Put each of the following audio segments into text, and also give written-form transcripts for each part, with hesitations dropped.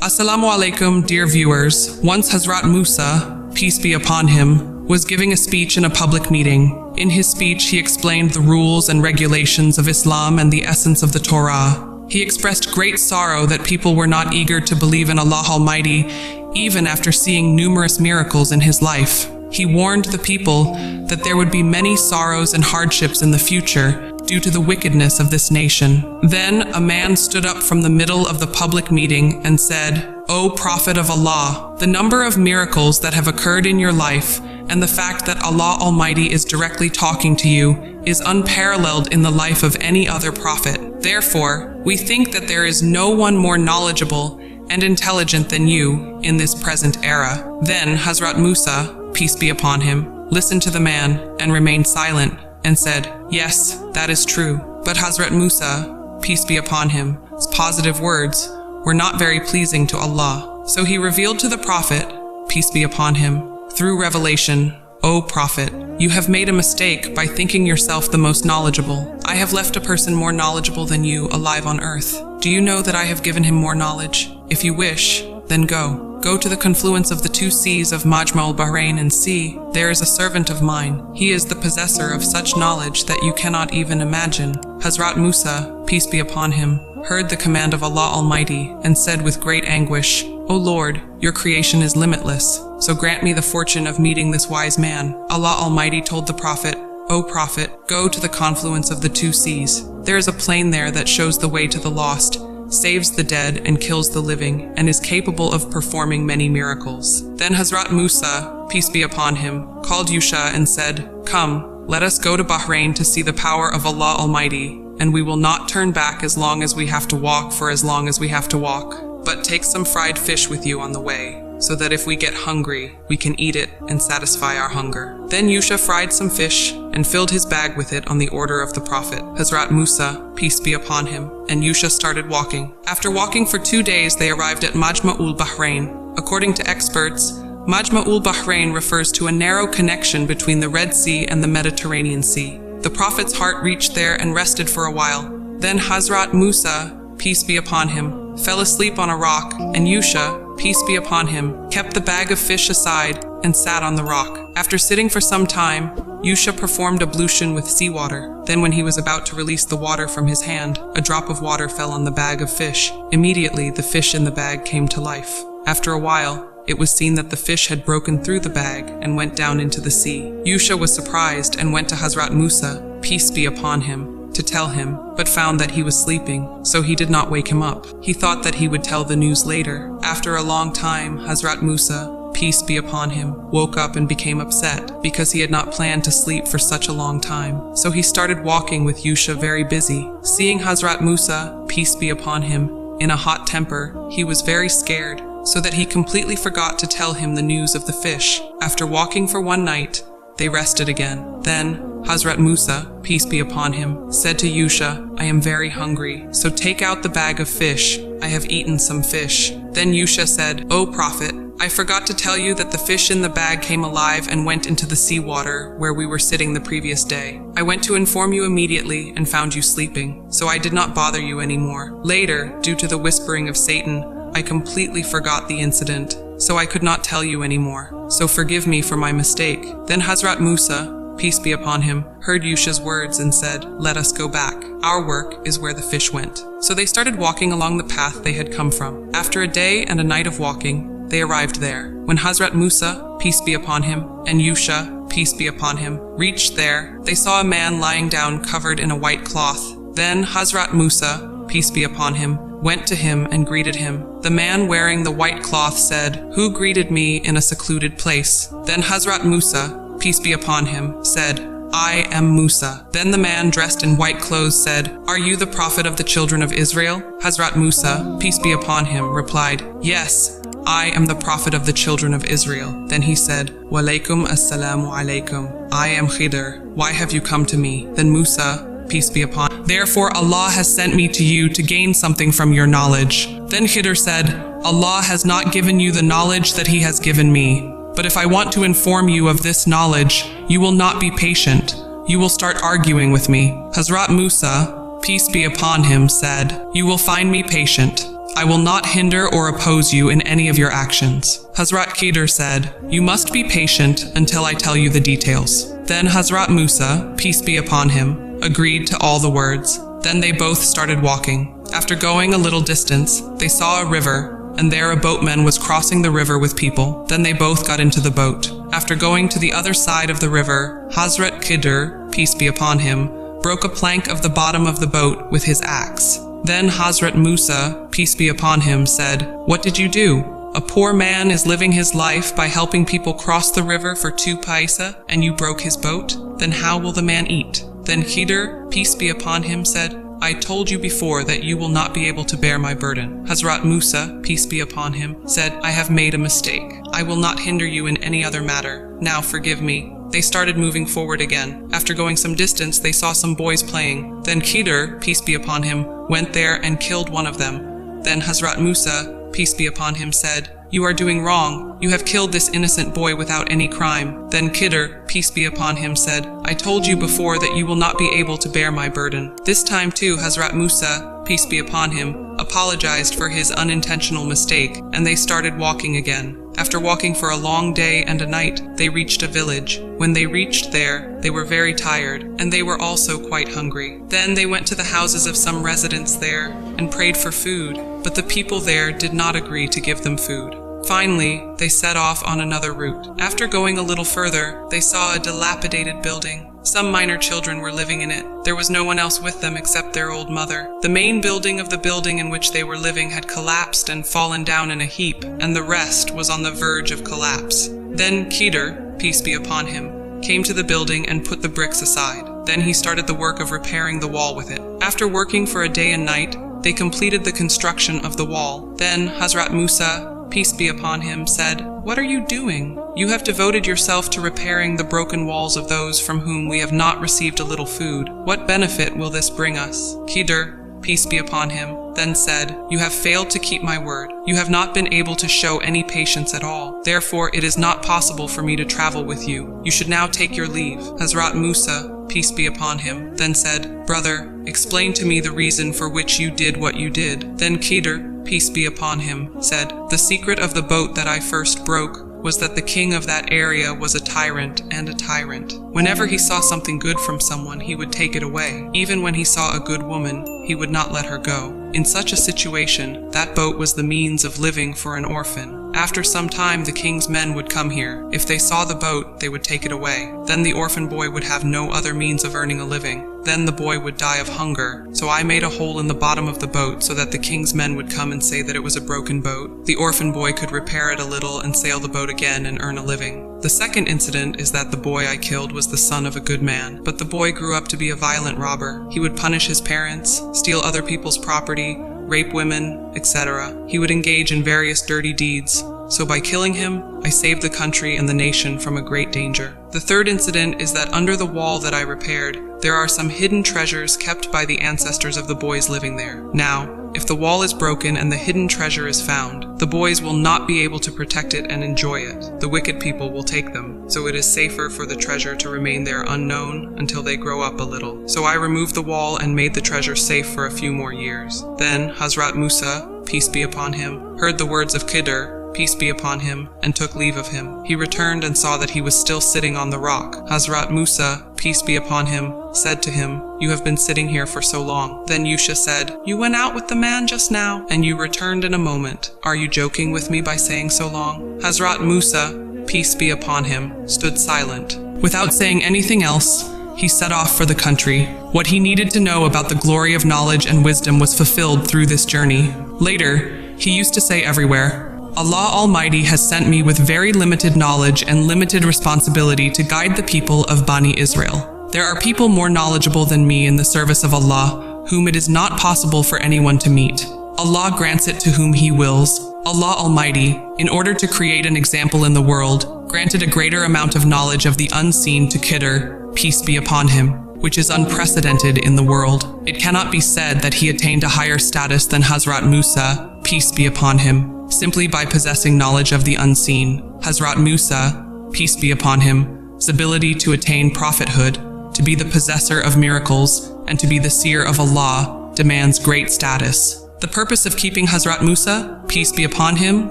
Assalamu alaikum, dear viewers. Once Hazrat Musa, peace be upon him, was giving a speech in a public meeting. In his speech, he explained the rules and regulations of Islam and the essence of the Torah. He expressed great sorrow that people were not eager to believe in Allah Almighty, even after seeing numerous miracles in his life. He warned the people that there would be many sorrows and hardships in the future due to the wickedness of this nation. Then a man stood up from the middle of the public meeting and said, "O Prophet of Allah, the number of miracles that have occurred in your life and the fact that Allah Almighty is directly talking to you is unparalleled in the life of any other prophet. Therefore, we think that there is no one more knowledgeable and intelligent than you in this present era." Then Hazrat Musa, peace be upon him, listened to the man and remained silent and said, "Yes, that is true." But Hazrat Musa, peace be upon him, his positive words were not very pleasing to Allah. So he revealed to the Prophet, peace be upon him, through revelation, "O Prophet, you have made a mistake by thinking yourself the most knowledgeable. I have left a person more knowledgeable than you alive on earth. Do you know that I have given him more knowledge? If you wish, then go. Go to the confluence of the two seas of Majma'ul Bahrain and see, there is a servant of mine. He is the possessor of such knowledge that you cannot even imagine." Hazrat Musa, peace be upon him, heard the command of Allah Almighty and said with great anguish, "O Lord, your creation is limitless, so grant me the fortune of meeting this wise man." Allah Almighty told the Prophet, "O Prophet, go to the confluence of the two seas. There is a plain there that shows the way to the lost, saves the dead and kills the living, and is capable of performing many miracles." Then Hazrat Musa, peace be upon him, called Yusha and said, "Come, let us go to Bahrain to see the power of Allah Almighty, and we will not turn back as long as we have to walk for as long as we have to walk. But take some fried fish with you on the way, so that if we get hungry, we can eat it and satisfy our hunger." Then Yusha fried some fish and filled his bag with it on the order of the Prophet. Hazrat Musa, peace be upon him, and Yusha started walking. After walking for 2 days, they arrived at Majma'ul Bahrain. According to experts, Majma'ul Bahrain refers to a narrow connection between the Red Sea and the Mediterranean Sea. The Prophet's heart reached there and rested for a while. Then Hazrat Musa, peace be upon him, fell asleep on a rock, and Yusha, peace be upon him, kept the bag of fish aside and sat on the rock. After sitting for some time, Yusha performed ablution with seawater. Then when he was about to release the water from his hand, a drop of water fell on the bag of fish. Immediately, the fish in the bag came to life. After a while, it was seen that the fish had broken through the bag and went down into the sea. Yusha was surprised and went to Hazrat Musa, peace be upon him, to tell him, but found that he was sleeping, so he did not wake him up. He thought that he would tell the news later. After a long time, Hazrat Musa, peace be upon him, woke up and became upset because he had not planned to sleep for such a long time. So he started walking with Yusha very busy. Seeing Hazrat Musa, peace be upon him, in a hot temper, he was very scared, so that he completely forgot to tell him the news of the fish. After walking for one night, they rested again. Then Hazrat Musa, peace be upon him, said to Yusha, "I am very hungry, so take out the bag of fish. I have eaten some fish." Then Yusha said, "O Prophet, I forgot to tell you that the fish in the bag came alive and went into the seawater where we were sitting the previous day. I went to inform you immediately and found you sleeping, so I did not bother you anymore. Later, due to the whispering of Satan, I completely forgot the incident, so I could not tell you anymore. So forgive me for my mistake." Then Hazrat Musa, peace be upon him, heard Yusha's words and said, "Let us go back. Our work is where the fish went." So they started walking along the path they had come from. After a day and a night of walking, they arrived there. When Hazrat Musa, peace be upon him, and Yusha, peace be upon him, reached there, they saw a man lying down covered in a white cloth. Then Hazrat Musa, peace be upon him, went to him and greeted him. The man wearing the white cloth said, "Who greeted me in a secluded place?" Then Hazrat Musa, peace be upon him, said, "I am Musa." Then the man dressed in white clothes said, "Are you the prophet of the children of Israel?" Hazrat Musa, peace be upon him, replied, "Yes, I am the prophet of the children of Israel." Then he said, "Walaikum assalamu alaikum. I am Khidr. Why have you come to me?" Then Musa, peace be upon him, "Therefore Allah has sent me to you to gain something from your knowledge." Then Khidr said, "Allah has not given you the knowledge that he has given me. But if I want to inform you of this knowledge, you will not be patient. You will start arguing with me." Hazrat Musa, peace be upon him, said, "You will find me patient. I will not hinder or oppose you in any of your actions. Hazrat Khidr said, you must be patient until I tell you the details. Then Hazrat Musa, peace be upon him, agreed to all the words. Then they both started walking. After going a little distance, they saw a river, and there a boatman was crossing the river with people. Then they both got into the boat. After going to the other side of the river, Hazrat Khidr, peace be upon him, broke a plank of the bottom of the boat with his axe. Then Hazrat Musa, peace be upon him, said, what did you do? A poor man is living his life by helping people cross the river for 2 paisa, and you broke his boat? Then how will the man eat? Then Khidr, peace be upon him, said, I told you before that you will not be able to bear my burden. Hazrat Musa, peace be upon him, said, I have made a mistake. I will not hinder you in any other matter. Now forgive me. They started moving forward again. After going some distance, they saw some boys playing. Then Khidr, peace be upon him, went there and killed one of them. Then Hazrat Musa, peace be upon him, said, you are doing wrong. You have killed this innocent boy without any crime. Then Khidr, peace be upon him, said, I told you before that you will not be able to bear my burden. This time too Hazrat Musa, peace be upon him, apologized for his unintentional mistake, and they started walking again. After walking for a long day and a night, they reached a village. When they reached there, they were very tired, and they were also quite hungry. Then they went to the houses of some residents there and prayed for food, but the people there did not agree to give them food. Finally, they set off on another route. After going a little further, they saw a dilapidated building. Some minor children were living in it. There was no one else with them except their old mother. The main building of the building in which they were living had collapsed and fallen down in a heap, and the rest was on the verge of collapse. Then Khidr, peace be upon him, came to the building and put the bricks aside. Then he started the work of repairing the wall with it. After working for a day and night, they completed the construction of the wall. Then Hazrat Musa, peace be upon him, said, what are you doing? You have devoted yourself to repairing the broken walls of those from whom we have not received a little food. What benefit will this bring us? Khidr, peace be upon him, then said, you have failed to keep my word. You have not been able to show any patience at all. Therefore, it is not possible for me to travel with you. You should now take your leave. Hazrat Musa, peace be upon him, then said, brother, explain to me the reason for which you did what you did. Then Khidr, peace be upon him, said, the secret of the boat that I first broke was that the king of that area was a tyrant and a tyrant. Whenever he saw something good from someone, he would take it away. Even when he saw a good woman, he would not let her go. In such a situation, that boat was the means of living for an orphan. After some time, the king's men would come here. If they saw the boat, they would take it away. Then the orphan boy would have no other means of earning a living. Then the boy would die of hunger. So I made a hole in the bottom of the boat so that the king's men would come and say that it was a broken boat. The orphan boy could repair it a little and sail the boat again and earn a living. The second incident is that the boy I killed was the son of a good man, but the boy grew up to be a violent robber. He would punish his parents, steal other people's property, rape women, etc. He would engage in various dirty deeds. So by killing him, I saved the country and the nation from a great danger. The third incident is that under the wall that I repaired, there are some hidden treasures kept by the ancestors of the boys living there. Now, if the wall is broken and the hidden treasure is found, the boys will not be able to protect it and enjoy it. The wicked people will take them, so it is safer for the treasure to remain there unknown until they grow up a little. So I removed the wall and made the treasure safe for a few more years. Then Hazrat Musa, peace be upon him, heard the words of Khidr, peace be upon him, and took leave of him. He returned and saw that he was still sitting on the rock. Hazrat Musa, peace be upon him, said to him, you have been sitting here for so long. Then Yusha said, you went out with the man just now, and you returned in a moment. Are you joking with me by saying so long? Hazrat Musa, peace be upon him, stood silent. Without saying anything else, he set off for the country. What he needed to know about the glory of knowledge and wisdom was fulfilled through this journey. Later, he used to say everywhere, Allah Almighty has sent me with very limited knowledge and limited responsibility to guide the people of Bani Israel. There are people more knowledgeable than me in the service of Allah, whom it is not possible for anyone to meet. Allah grants it to whom He wills. Allah Almighty, in order to create an example in the world, granted a greater amount of knowledge of the unseen to Khidr, peace be upon him, which is unprecedented in the world. It cannot be said that he attained a higher status than Hazrat Musa, peace be upon him, simply by possessing knowledge of the unseen. Hazrat Musa, peace be upon him's ability to attain prophethood, to be the possessor of miracles, and to be the seer of Allah demands great status. The purpose of keeping Hazrat Musa, peace be upon him,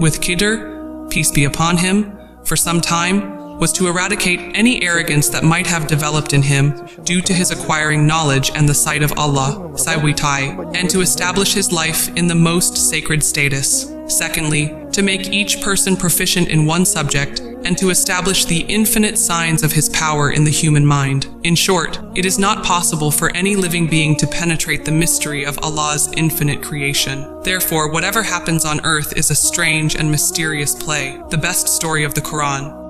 with Khidr, peace be upon him, for some time, was to eradicate any arrogance that might have developed in him due to his acquiring knowledge and the sight of Allah, Saiwitai, and to establish his life in the most sacred status. Secondly, to make each person proficient in one subject and to establish the infinite signs of his power in the human mind. In short, it is not possible for any living being to penetrate the mystery of Allah's infinite creation. Therefore, whatever happens on earth is a strange and mysterious play, the best story of the Quran.